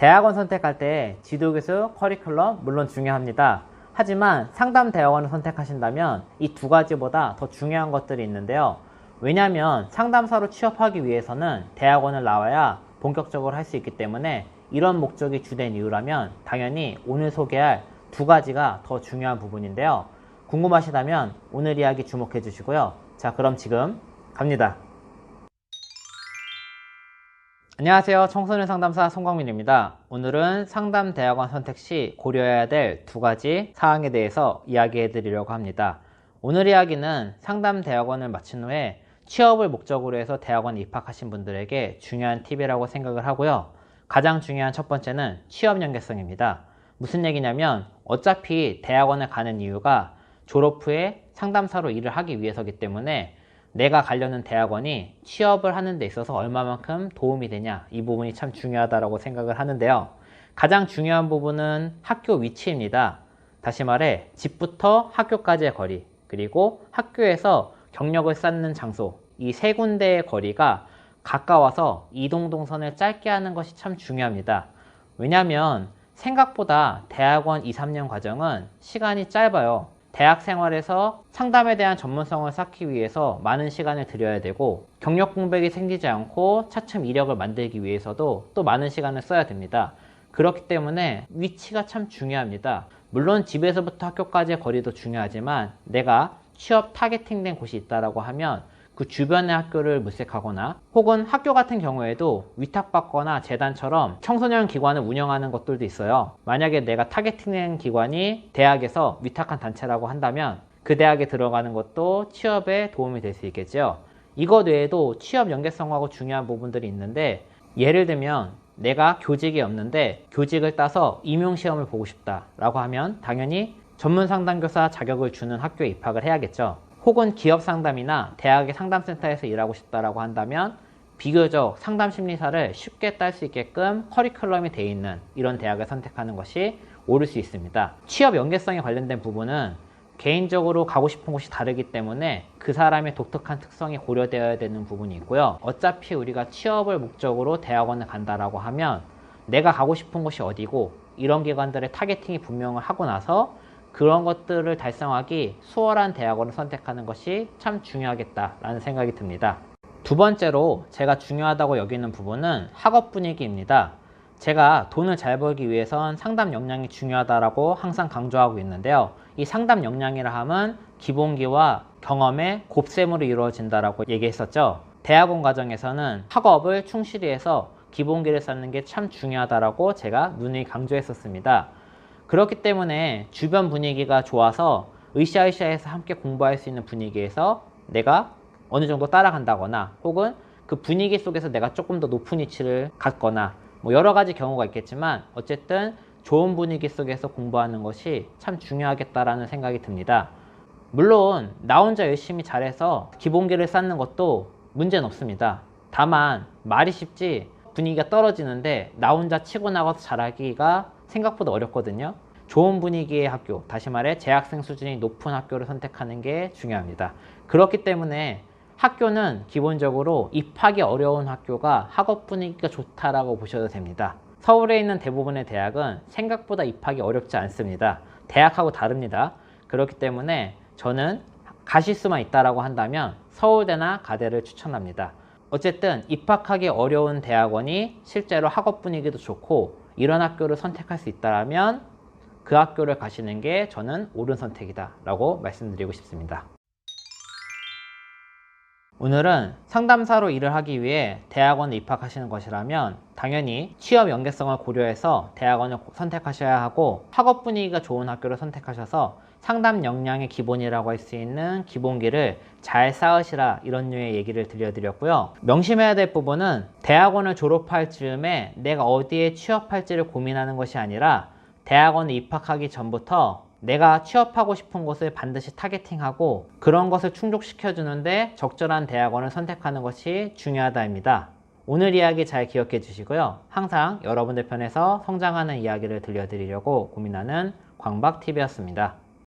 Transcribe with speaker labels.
Speaker 1: 대학원 선택할 때 지도교수, 커리큘럼 물론 중요합니다. 하지만 상담대학원을 선택하신다면 이 두 가지보다 더 중요한 것들이 있는데요. 왜냐하면 상담사로 취업하기 위해서는 대학원을 나와야 본격적으로 할 수 있기 때문에 이런 목적이 주된 이유라면 당연히 오늘 소개할 두 가지가 더 중요한 부분인데요. 궁금하시다면 오늘 이야기 주목해 주시고요. 자, 그럼 지금 갑니다. 안녕하세요. 청소년 상담사 송광민입니다. 오늘은 상담대학원 선택 시 고려해야 될 두 가지 사항에 대해서 이야기해 드리려고 합니다. 오늘 이야기는 상담대학원을 마친 후에 취업을 목적으로 해서 대학원에 입학하신 분들에게 중요한 팁이라고 생각을 하고요. 가장 중요한 첫 번째는 취업 연계성입니다. 무슨 얘기냐면 어차피 대학원을 가는 이유가 졸업 후에 상담사로 일을 하기 위해서이기 때문에 내가 가려는 대학원이 취업을 하는 데 있어서 얼마만큼 도움이 되냐, 이 부분이 참 중요하다고 생각을 하는데요. 가장 중요한 부분은 학교 위치입니다. 다시 말해 집부터 학교까지의 거리, 그리고 학교에서 경력을 쌓는 장소, 이 세 군데의 거리가 가까워서 이동 동선을 짧게 하는 것이 참 중요합니다. 왜냐하면 생각보다 대학원 2, 3년 과정은 시간이 짧아요. 대학 생활에서 상담에 대한 전문성을 쌓기 위해서 많은 시간을 들여야 되고 경력 공백이 생기지 않고 차츰 이력을 만들기 위해서도 또 많은 시간을 써야 됩니다. 그렇기 때문에 위치가 참 중요합니다. 물론 집에서부터 학교까지의 거리도 중요하지만 내가 취업 타겟팅된 곳이 있다고 하면 그 주변의 학교를 물색하거나 혹은 학교 같은 경우에도 위탁받거나 재단처럼 청소년 기관을 운영하는 것들도 있어요. 만약에 내가 타겟팅된 기관이 대학에서 위탁한 단체라고 한다면 그 대학에 들어가는 것도 취업에 도움이 될 수 있겠죠. 이것 외에도 취업 연계성하고 중요한 부분들이 있는데, 예를 들면 내가 교직이 없는데 교직을 따서 임용시험을 보고 싶다라고 하면 당연히 전문상담교사 자격을 주는 학교에 입학을 해야겠죠. 혹은 기업 상담이나 대학의 상담센터에서 일하고 싶다라고 한다면 비교적 상담 심리사를 쉽게 딸 수 있게끔 커리큘럼이 되어 있는 이런 대학을 선택하는 것이 옳을 수 있습니다. 취업 연계성에 관련된 부분은 개인적으로 가고 싶은 곳이 다르기 때문에 그 사람의 독특한 특성이 고려되어야 되는 부분이 있고요. 어차피 우리가 취업을 목적으로 대학원을 간다라고 하면 내가 가고 싶은 곳이 어디고 이런 기관들의 타겟팅이 분명을 하고 나서 그런 것들을 달성하기 수월한 대학원을 선택하는 것이 참 중요하겠다라는 생각이 듭니다. 두 번째로 제가 중요하다고 여기는 부분은 학업 분위기입니다. 제가 돈을 잘 벌기 위해선 상담 역량이 중요하다고 항상 강조하고 있는데요. 이 상담 역량이라 함은 기본기와 경험의 곱셈으로 이루어진다라고 얘기했었죠. 대학원 과정에서는 학업을 충실히 해서 기본기를 쌓는 게 참 중요하다라고 제가 누누이 강조했었습니다. 그렇기 때문에 주변 분위기가 좋아서 으쌰으쌰해서 함께 공부할 수 있는 분위기에서 내가 어느 정도 따라간다거나 혹은 그 분위기 속에서 내가 조금 더 높은 위치를 갖거나 뭐 여러 가지 경우가 있겠지만 어쨌든 좋은 분위기 속에서 공부하는 것이 참 중요하겠다라는 생각이 듭니다. 물론 나 혼자 열심히 잘해서 기본기를 쌓는 것도 문제는 없습니다. 다만 말이 쉽지 분위기가 떨어지는데 나 혼자 치고 나가서 잘하기가 생각보다 어렵거든요. 좋은 분위기의 학교, 다시 말해 재학생 수준이 높은 학교를 선택하는 게 중요합니다. 그렇기 때문에 학교는 기본적으로 입학이 어려운 학교가 학업 분위기가 좋다라고 보셔도 됩니다. 서울에 있는 대부분의 대학은 생각보다 입학이 어렵지 않습니다. 대학하고 다릅니다. 그렇기 때문에 저는 가실 수만 있다라고 한다면 서울대나 가대를 추천합니다. 어쨌든 입학하기 어려운 대학원이 실제로 학업 분위기도 좋고 이런 학교를 선택할 수 있다면 그 학교를 가시는 게 저는 옳은 선택이다 라고 말씀드리고 싶습니다. 오늘은 상담사로 일을 하기 위해 대학원에 입학하시는 것이라면 당연히 취업 연계성을 고려해서 대학원을 선택하셔야 하고 학업 분위기가 좋은 학교를 선택하셔서 상담 역량의 기본이라고 할 수 있는 기본기를 잘 쌓으시라, 이런 류의 얘기를 들려드렸고요. 명심해야 될 부분은 대학원을 졸업할 즈음에 내가 어디에 취업할지를 고민하는 것이 아니라 대학원에 입학하기 전부터 내가 취업하고 싶은 곳을 반드시 타겟팅하고 그런 것을 충족시켜 주는데 적절한 대학원을 선택하는 것이 중요하다입니다. 오늘 이야기 잘 기억해 주시고요. 항상 여러분들 편에서 성장하는 이야기를 들려드리려고 고민하는 광박TV였습니다.